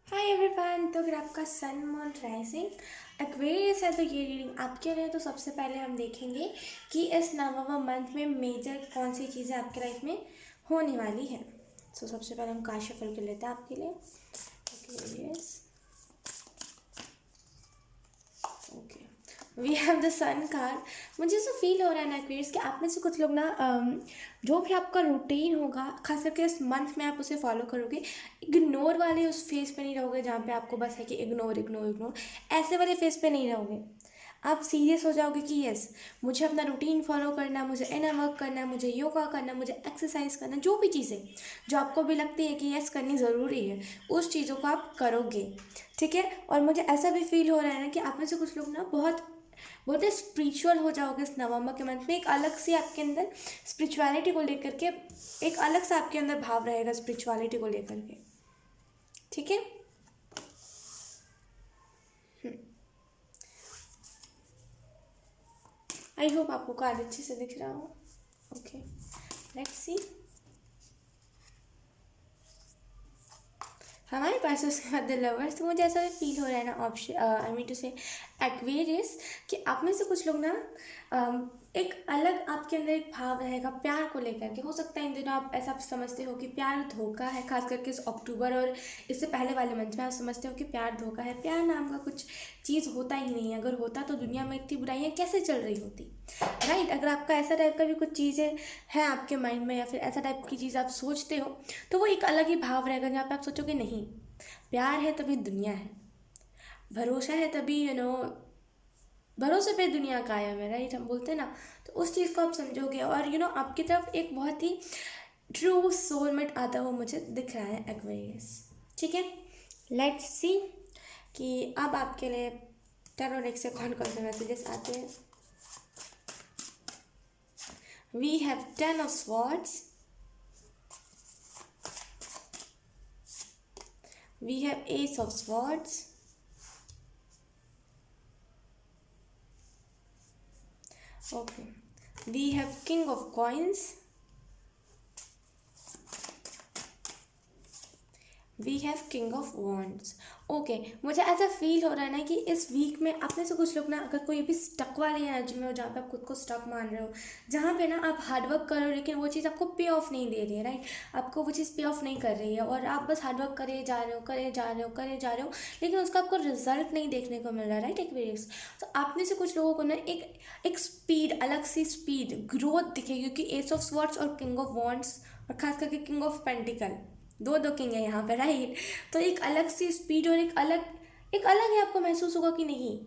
Hi everyone. तो अगर आपका सन मून राइजिंग एक्वेरियस है तो ये रीडिंग आपके लिए। तो सबसे पहले हम देखेंगे कि इस नवंबर मंथ में मेजर कौन सी चीज़ें आपके लाइफ में होने वाली है। तो सबसे पहले हम कार्ड शफल कर लेते हैं आपके लिए Aquarius. Okay, we have the sun card. मुझे ऐसा फील हो रहा है ना एक्वेरियस कि आप में से कुछ लोग ना जो भी आपका रूटीन होगा खास करके इस मंथ में आप उसे फॉलो करोगे। इग्नोर वाले उस फेस पे नहीं रहोगे जहाँ पे आपको बस है कि इग्नोर इग्नोर इग्नोर, ऐसे वाले फेस पे नहीं रहोगे। आप सीरियस हो जाओगे कि यस, मुझे अपना रूटीन फॉलो करना है, मुझे इनर वर्क करना है, मुझे योगा करना है, मुझे एक्सरसाइज करना है। जो भी चीज़ें जो आपको भी लगती है कि यस करनी ज़रूरी है, उस चीज़ों को आप करोगे। ठीक है। और मुझे ऐसा भी फील हो रहा है ना कि आप में से कुछ लोग ना बहुत बहुत स्पिरिचुअल हो जाओगे इस नवंबर के मंथ में। एक अलग से आपके अंदर स्पिरिचुअलिटी को लेकर के एक अलग सा आपके अंदर भाव रहेगा स्पिरिचुअलिटी को लेकर के। ठीक है। आई होप आपको कार्ड अच्छे से दिख रहा हो। Okay, let's see. हमारे पास उसके बाद द लवर्स। तो मुझे ऐसा भी फील हो रहा है ना ऑप्शन, आई मीन टू से एक्वेरियस, कि आप में से कुछ लोग ना एक अलग आपके अंदर एक भाव रहेगा प्यार को लेकर के। हो सकता है इन दिनों आप ऐसा समझते हो कि प्यार धोखा है, खास करके इस अक्टूबर और इससे पहले वाले मंथ में आप समझते हो कि प्यार धोखा है। प्यार नाम का कुछ चीज़ होता ही नहीं है। अगर होता तो दुनिया में इतनी बुराइयाँ कैसे चल रही होती, राइट। अगर आपका ऐसा टाइप का भी कुछ चीज़ें हैं आपके माइंड में या फिर ऐसा टाइप की चीज़ आप सोचते हो तो वो एक अलग ही भाव रहेगा जहाँ पे आप सोचोगे नहीं, प्यार है तभी दुनिया है, भरोसा है तभी भरोसे पे दुनिया कायम है, राइट। हम बोलते हैं ना, तो उस चीज़ को आप समझोगे और आपकी तरफ एक बहुत ही ट्रू सोलमेट आता हुआ मुझे दिख रहा है एक्वेरियस। ठीक है, लेट्स सी कि अब आपके लिए टैरो डेक से कौन कौन से मैसेजेस आते हैं। We have 10 of swords, we have ace of swords, okay, we have king of coins, we have king of wands. Okay, मुझे ऐसा फील हो रहा है ना कि इस वीक में अपने से कुछ लोग ना अगर कोई भी स्टक वाली एनर्जी में हो जहाँ पे आप खुद को स्टक मान रहे हो, जहाँ पे ना आप हार्डवर्क कर रहे हो लेकिन वो चीज़ आपको पे ऑफ नहीं दे रही है, राइट। आपको वो चीज़ पे ऑफ नहीं कर रही है और आप बस हार्डवर्क करे जा रहे हो करे जा रहे हो करे जा रहे हो, लेकिन उसका आपको रिजल्ट नहीं देखने को मिल रहा है, राइट एक्वेरियस। तो आप में से कुछ लोगों को ना एक स्पीड, अलग सी स्पीड ग्रोथ दिखेगी क्योंकि एस ऑफ स्वॉर्ड्स और किंग ऑफ वॉन्ड्स और खास करके किंग ऑफ पेंटिकल, दो दो किंग है यहाँ पे, राइट। तो एक अलग सी स्पीड और एक अलग ही आपको महसूस होगा कि नहीं,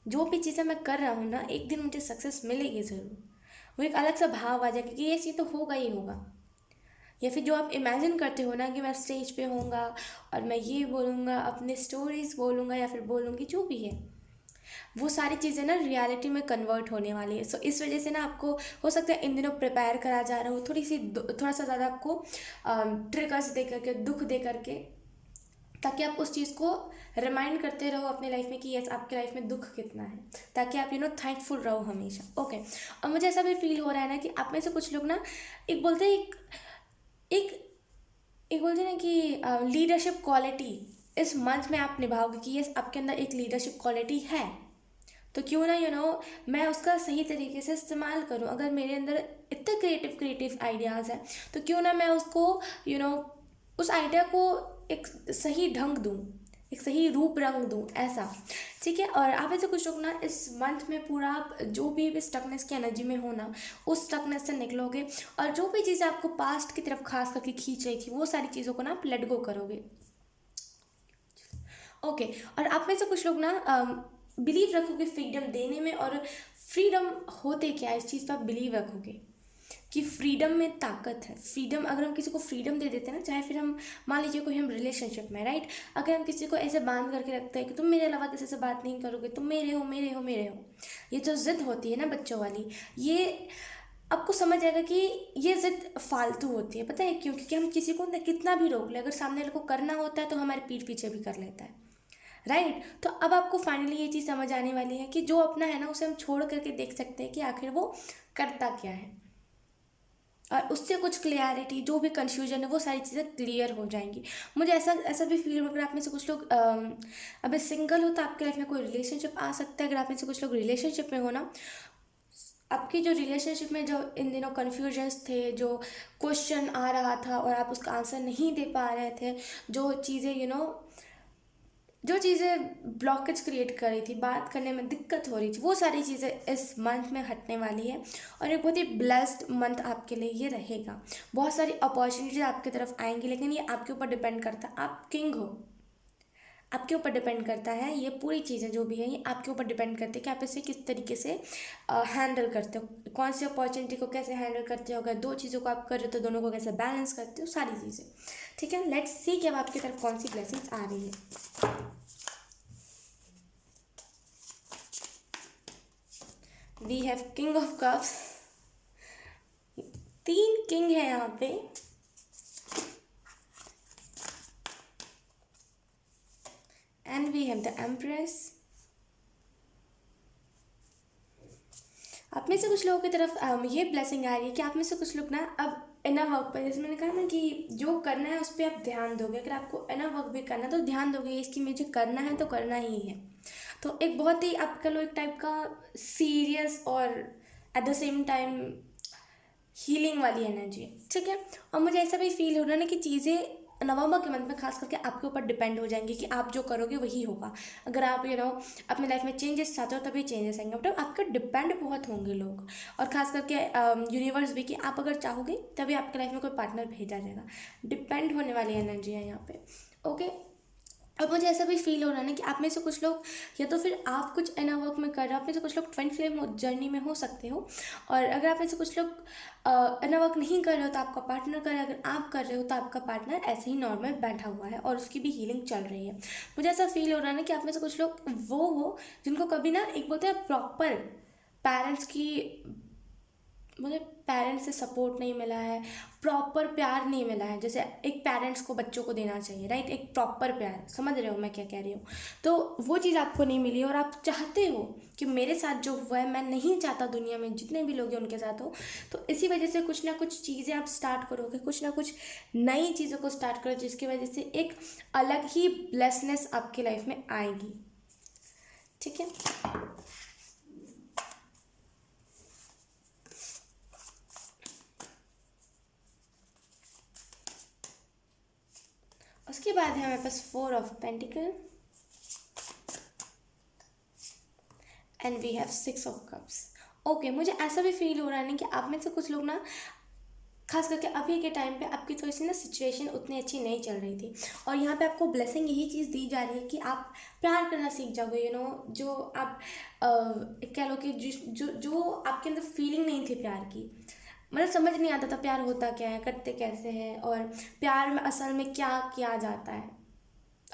जो भी चीज़ें मैं कर रहा हूँ ना एक दिन मुझे सक्सेस मिलेगी ज़रूर। वो एक अलग सा भाव आ जाएगा कि ये चीज़ तो होगा ही होगा। या फिर जो आप इमेजिन करते हो ना कि मैं स्टेज पे होऊंगा और मैं ये बोलूँगा, अपने स्टोरीज बोलूँगा या फिर बोलूँगी, जो भी है वो सारी चीज़ें ना रियलिटी में कन्वर्ट होने वाली है। सो इस वजह से ना आपको हो सकता है इन दिनों प्रिपेयर करा जा रहा हो, थोड़ा सा ज़्यादा आपको ट्रिगर्स दे करके, दुख दे करके, ताकि आप उस चीज़ को रिमाइंड करते रहो अपने लाइफ में कि यस आपके लाइफ में दुख कितना है, ताकि आप थैंकफुल रहो हमेशा। ओके, और मुझे ऐसा भी फील हो रहा है ना कि आप में से कुछ लोग ना एक बोलते हैं एक एक बोलते हैं ना कि लीडरशिप क्वालिटी इस मंथ में आप निभाओगे कि यस आपके अंदर एक लीडरशिप क्वालिटी है। तो क्यों ना मैं उसका सही तरीके से इस्तेमाल करूँ। अगर मेरे अंदर इतने क्रिएटिव क्रिएटिव आइडियाज़ हैं तो क्यों ना मैं उसको यू नो उस आइडिया को एक सही ढंग दूँ, एक सही रूप रंग दूँ, ऐसा। ठीक है। और आप ऐसे कुछ लोग ना इस मंथ में पूरा आप जो भी स्टकनेस की एनर्जी में हो ना, उस स्टकनेस से निकलोगे और जो भी चीज़ें आपको पास्ट की तरफ खास करके खींच रही थी वो सारी चीज़ों को ना आप लेट गो करोगे। ओके, और आप में से कुछ लोग ना बिलीव रखोगे फ्रीडम देने में, और फ्रीडम होते क्या है इस चीज़ पर आप बिलीव रखोगे कि फ्रीडम में ताकत है। फ्रीडम, अगर हम किसी को फ्रीडम दे देते हैं ना, चाहे फिर हम मान लीजिए कोई हम रिलेशनशिप में, राइट, अगर हम किसी को ऐसे बांध करके रखते हैं कि तुम मेरे अलावा किसी से बात नहीं करोगे, तुम मेरे हो मेरे हो मेरे हो, ये जो जिद होती है ना बच्चों वाली, ये आपको समझ आएगा कि ये जिद फालतू होती है। पता है क्यों? क्योंकि हम किसी को कितना भी रोक ले, अगर सामने वाले को करना होता है तो हमारे पीठ पीछे भी कर लेता है, राइट। तो अब आपको फाइनली ये चीज़ समझ आने वाली है कि जो अपना है ना उसे हम छोड़ करके देख सकते हैं कि आखिर वो करता क्या है। और उससे कुछ क्लियरिटी, जो भी कन्फ्यूजन है वो सारी चीज़ें क्लियर हो जाएंगी। मुझे ऐसा ऐसा भी फील हो, अगर आप में से कुछ लोग अभी सिंगल हो तो आपके लाइफ में कोई रिलेशनशिप आ सकता है। अगर आप में से कुछ लोग रिलेशनशिप में हो ना, आपकी जो रिलेशनशिप में जो इन दिनों कन्फ्यूजन्स थे, जो क्वेश्चन आ रहा था और आप उसका आंसर नहीं दे पा रहे थे, जो चीज़ें जो चीज़ें ब्लॉकेज क्रिएट कर रही थी, बात करने में दिक्कत हो रही थी, वो सारी चीज़ें इस मंथ में हटने वाली है। और एक बहुत ही ब्लेस्ड मंथ आपके लिए ये रहेगा। बहुत सारी अपॉर्चुनिटीज आपकी तरफ आएंगी, लेकिन ये आपके ऊपर डिपेंड करता है। आप किंग हो, आपके ऊपर डिपेंड करता है। ये पूरी चीज़ें जो भी है ये आपके ऊपर डिपेंड करती है कि आप इसे किस तरीके से हैंडल करते हो, कौन सी अपॉर्चुनिटी को कैसे हैंडल करते हो, अगर दो चीज़ों को आप कर रहे हो तो दोनों को कैसे बैलेंस करते हो, सारी चीज़ें। ठीक है, लेट्स सी कि अब आपकी तरफ कौन सी ब्लेसिंग्स आ रही है। We have king of cups, 3 king है यहाँ पे। And we have the empress. आप में से कुछ लोगों की तरफ ये ब्लेसिंग आ रही है कि आप में से कुछ लोग ना अब इनर वर्क पर, जैसे मैंने कहा ना कि जो करना है उस पर आप ध्यान दोगे। अगर आपको इनर वर्क भी करना है तो ध्यान दोगे इसकी, मुझे करना है तो करना ही है। तो एक बहुत ही आप कह लो एक टाइप का सीरियस और at the same time healing वाली एनर्जी, ठीक है। और मुझे ऐसा भी फील हो रहा है ना कि चीज़ें नवंबर के मंथ में खास करके आपके ऊपर डिपेंड हो जाएंगी कि आप जो करोगे वही होगा। अगर आप अपनी लाइफ में चेंजेस चाहते हो तभी चेंजेस आएंगे, मतलब आपका डिपेंड बहुत होंगे लोग, और खास करके यूनिवर्स भी, कि आप अगर चाहोगे तभी आपके लाइफ में कोई पार्टनर भेजा जाएगा। डिपेंड होने वाली एनर्जी है यहाँ पे, ओके। अब मुझे ऐसा भी फील हो रहा है ना कि आप में से कुछ लोग या तो फिर आप कुछ इनर वर्क में कर रहे हो, आप में से कुछ लोग ट्विन फ्लेम जर्नी में हो सकते हो। और अगर आप में से कुछ लोग इनर वर्क नहीं कर रहे हो तो आपका पार्टनर कर रहा है, अगर आप कर रहे हो तो आपका पार्टनर ऐसे ही नॉर्मल बैठा हुआ है और उसकी भी हीलिंग चल रही है। मुझे ऐसा फील हो रहा है ना कि आप में से कुछ लोग वो हो जिनको कभी ना एक बोलते हैं प्रॉपर पेरेंट्स की, मुझे पेरेंट्स से सपोर्ट नहीं मिला है, प्रॉपर प्यार नहीं मिला है, जैसे एक पेरेंट्स को बच्चों को देना चाहिए, राइट, एक प्रॉपर प्यार। समझ रहे हो मैं क्या कह रही हूँ? तो वो चीज़ आपको नहीं मिली और आप चाहते हो कि मेरे साथ जो हुआ है, मैं नहीं चाहता दुनिया में जितने भी लोग हैं उनके साथ हो। तो इसी वजह से कुछ ना कुछ चीज़ें आप स्टार्ट करोगे, कुछ ना कुछ नई चीज़ों को स्टार्ट करो, जिसकी वजह से एक अलग ही ब्लेसनेस आपकी लाइफ में आएगी, ठीक है। उसके बाद है हमारे पास 4 of pentacle and we have 6 of cups. Okay, मुझे ऐसा भी फील हो रहा है ना कि आप में से कुछ लोग ना खास करके अभी के टाइम पे आपकी थोड़ी सी ना सिचुएशन उतनी अच्छी नहीं चल रही थी, और यहाँ पे आपको ब्लेसिंग यही चीज़ दी जा रही है कि आप प्यार करना सीख जाओगे। जो आप कह लो कि जो आपके अंदर फीलिंग नहीं थी प्यार की, मतलब समझ नहीं आता था प्यार होता क्या है, करते कैसे हैं, और प्यार में असल में क्या किया जाता है।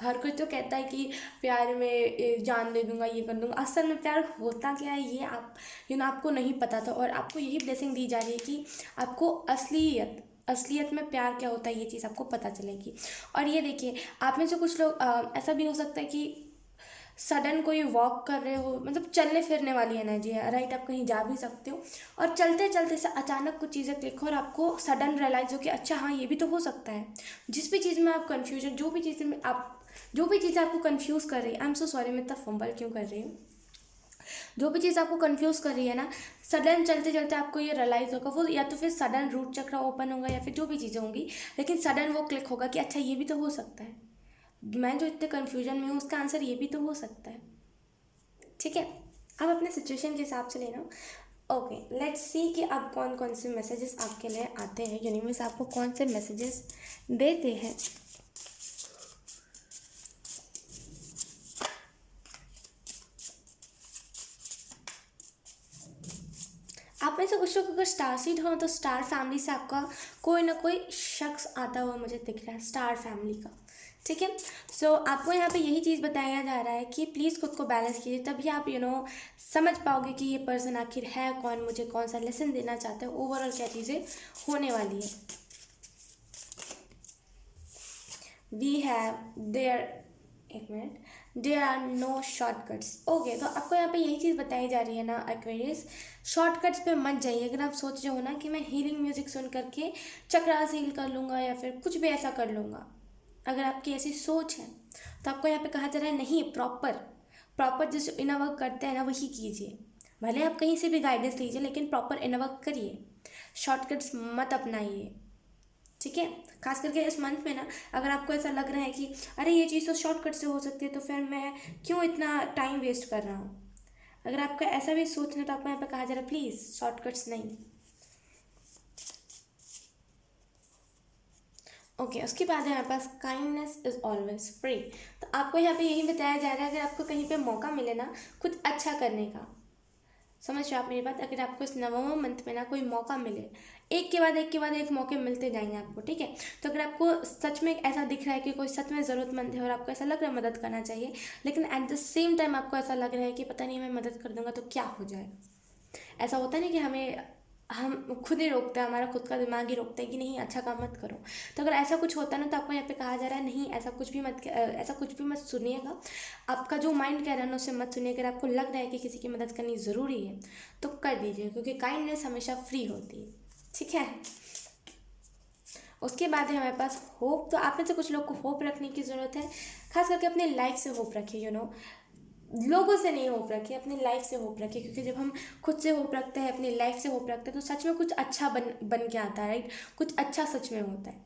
हर कोई तो कहता है कि प्यार में जान दे दूंगा, ये कर दूंगा, असल में प्यार होता क्या है ये आप आपको नहीं पता था। और आपको यही ब्लेसिंग दी जा रही है कि आपको असलियत में प्यार क्या होता है ये चीज़ आपको पता चलेगी। और ये देखिए, आप में से कुछ लोग ऐसा भी हो सकता है कि सडन कोई वॉक कर रहे हो, मतलब चलने फिरने वाली एनर्जी है, राइट, आप कहीं जा भी सकते हो और चलते चलते से अचानक कुछ चीज़ें क्लिक हो और आपको सडन रियलाइज हो कि अच्छा हाँ ये भी तो हो सकता है। जिस भी चीज़ में आप कन्फ्यूजन, जो भी चीज़ आपको कंफ्यूज कर रही है, आई एम सो सॉरी मैं इतना फंबल क्यों कर रही हूँ, जो भी चीज़ आपको कंफ्यूज कर रही है ना, सडन चलते चलते आपको ये रियलाइज़ होगा, वो या तो फिर सडन रूट चक्र ओपन होगा या फिर जो भी चीज़ें होंगी, लेकिन सडन वो क्लिक होगा कि अच्छा ये भी तो हो सकता है, मैं जो इतने कन्फ्यूजन में हूँ उसका आंसर ये भी तो हो सकता है, ठीक है। अब अपने सिचुएशन के हिसाब से लेना। ओके, लेट्स सी कि अब कौन कौन से मैसेजेस आपके लिए आते हैं, यूनिवर्स आपको कौन से मैसेजेस देते हैं। आप में से कुछ लोग अगर स्टार सीड हो तो स्टार फैमिली से आपका कोई ना कोई शख्स आता हुआ मुझे दिख रहा है, स्टार फैमिली का, ठीक है। सो आपको यहाँ पे यही चीज़ बताया जा रहा है कि प्लीज़ खुद को बैलेंस कीजिए, तभी आप समझ पाओगे कि ये पर्सन आखिर है कौन, मुझे कौन सा लेसन देना चाहते हैं, ओवरऑल क्या चीज़ें होने वाली है। वी हैव देयर एक मिनट, there are no shortcuts. Okay, तो आपको यहाँ पे यही चीज़ बताई जा रही है ना एक्वेरियस, शॉर्टकट्स पे मत जाइए। अगर आप सोच रहे हो ना कि मैं हीलिंग म्यूजिक सुन करके चक्रास हील कर लूँगा या फिर कुछ भी ऐसा कर लूँगा, अगर आपकी ऐसी सोच है तो आपको यहाँ पे कहा जा रहा है नहीं, प्रॉपर प्रॉपर जिस इनर वर्क करते हैं ना वही कीजिए। भले आप कहीं से भी गाइडेंस लीजिए लेकिन प्रॉपर इनर वर्क करिए, शॉर्टकट्स मत अपनाइए, ठीक है। खास करके इस मंथ में ना, अगर आपको ऐसा लग रहा है कि अरे ये चीज़ तो शॉर्टकट से हो सकती है तो फिर मैं क्यों इतना टाइम वेस्ट कर रहा हूँ, अगर आपका ऐसा भी सोचना तो आपको यहाँ पे कहा जा रहा है प्लीज़ शॉर्टकट्स नहीं। ओके, उसके बाद है हमारे पास काइंडनेस इज़ ऑलवेज फ्री। तो आपको यहाँ पे यही बताया जा रहा है अगर आपको कहीं पे मौका मिले ना कुछ अच्छा करने का, समझ रहे हो आप मेरी बात, अगर आपको इस नवंबर मंथ में ना कोई मौका मिले, एक के बाद एक के बाद एक मौके मिलते जाएंगे आपको, ठीक है। तो अगर आपको सच में ऐसा दिख रहा है कि कोई सच में ज़रूरतमंद है और आपको ऐसा लग रहा है मदद करना चाहिए, लेकिन एट द सेम टाइम आपको ऐसा लग रहा है कि पता नहीं मैं मदद कर दूंगा तो क्या हो जाएगा, ऐसा होता नहीं कि हम खुद ही रोकते हैं, हमारा खुद का दिमाग ही रोकता है कि नहीं अच्छा काम मत करो। तो अगर ऐसा कुछ होता है ना तो आपको यहाँ पे कहा जा रहा है नहीं, ऐसा कुछ भी मत सुनिएगा, आपका जो माइंड कह रहा है ना उससे मत सुनिए। अगर आपको लग रहा है कि किसी की मदद करनी ज़रूरी है तो कर दीजिए, क्योंकि काइंडनेस हमेशा फ्री होती है, ठीक है। उसके बाद है हमारे पास होप। तो आप में से कुछ लोग को होप रखने की ज़रूरत है, खास करके अपने लाइफ से होप रखिए, लोगों से नहीं होप रखिए, अपनी लाइफ से होप रखिए, क्योंकि जब हम खुद से होप रखते हैं, अपनी लाइफ से होप रखते हैं तो सच में कुछ अच्छा बन के आता है, राइट, कुछ अच्छा सच में होता है।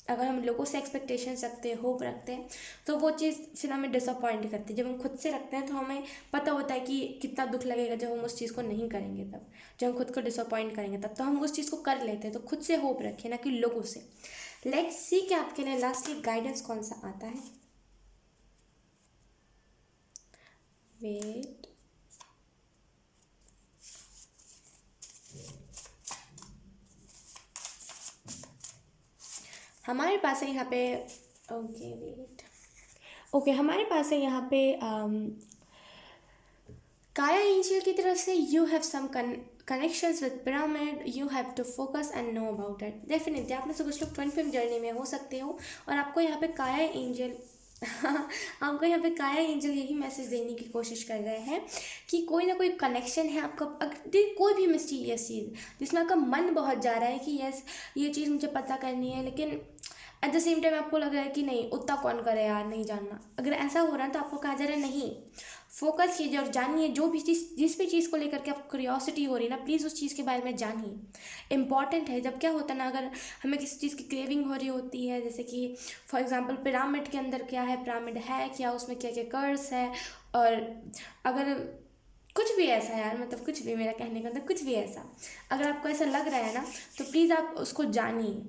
अगर हम लोगों से एक्सपेक्टेशंस रखते हैं, होप रखते हैं, तो वो चीज़ फिर हमें डिसअपॉइंट करती है। जब हम खुद से रखते हैं तो हमें पता होता है कि कितना दुख लगेगा जब हम उस चीज़ को नहीं करेंगे, तब जब हम खुद को डिसअपॉइंट करेंगे तब तो हम उस चीज़ को कर लेते हैं। तो खुद से होप रखिए ना कि लोगों से। लेट्स सी कि आपके लिए लास्ट वीक गाइडेंस कौन सा आता है। वेट, हमारे पास है यहाँ पे, ओके वेट, ओके हमारे पास है यहाँ पे काया एंजल की तरफ से you have some connections with pyramid, you have to focus and know about it. Definitely आप में से कुछ लोग 25 जर्नी में हो सकते हो और आपको यहाँ पे काया एंजल आपको यहाँ पे काया एंजल यही मैसेज देने की कोशिश कर रहे हैं कि कोई ना कोई कनेक्शन है आपका, अगर कोई भी मिस्टीरियस चीज़ जिसमें आपका मन बहुत जा रहा है कि यस ये चीज़ मुझे पता करनी है, लेकिन एट द सेम टाइम आपको लग रहा है कि नहीं उतना कौन करे यार, नहीं जानना। अगर ऐसा हो रहा है तो आपको कहा जा रहा है नहीं, फोकस कीजिए और जानिए जो भी चीज़, जिस भी चीज़ को लेकर के आपको क्यूरियोसिटी हो रही है ना, प्लीज़ उस चीज़ के बारे में जानिए। इंपॉर्टेंट है। जब क्या होता है ना, अगर हमें किसी चीज़ की क्रेविंग हो रही होती है, जैसे कि फॉर एग्जांपल पिरामिड के अंदर क्या है, पिरामिड है क्या, उसमें क्या क्या कर्स है, और अगर कुछ भी ऐसा यार, मतलब कुछ भी, मेरा कहने का मतलब कुछ भी ऐसा, अगर आपको ऐसा लग रहा है ना तो प्लीज़ आप उसको जानिए।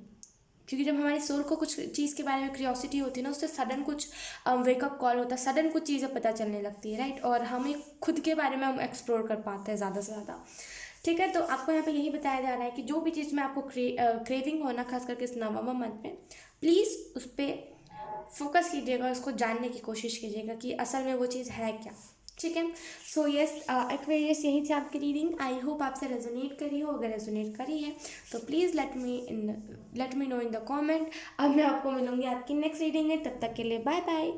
क्योंकि जब हमारी सोल को कुछ चीज़ के बारे में क्यूरियोसिटी होती है ना, उससे सडन कुछ वेकअप कॉल होता है, सडन कुछ चीज़ें पता चलने लगती है, राइट, और हमें खुद के बारे में हम एक्सप्लोर कर पाते हैं ज़्यादा से ज़्यादा, ठीक है। तो आपको यहाँ पे यही बताया जा रहा है कि जो भी चीज़ में आपको क्रेविंग हो ना, खास करके इस नवंबर मंथ में, प्लीज़ उस पर फोकस कीजिएगा, उसको जानने की कोशिश कीजिएगा कि असल में वो चीज़ है क्या, ठीक है। सो यस एक्वेरियस, यही थी आपकी रीडिंग। आई होप आपसे रेजोनेट करी हो, अगर रेजोनेट करी है तो please let me know in the comment. अब मैं आपको मिलूंगी आपकी नेक्स्ट रीडिंग में, तब तक के लिए बाय बाय।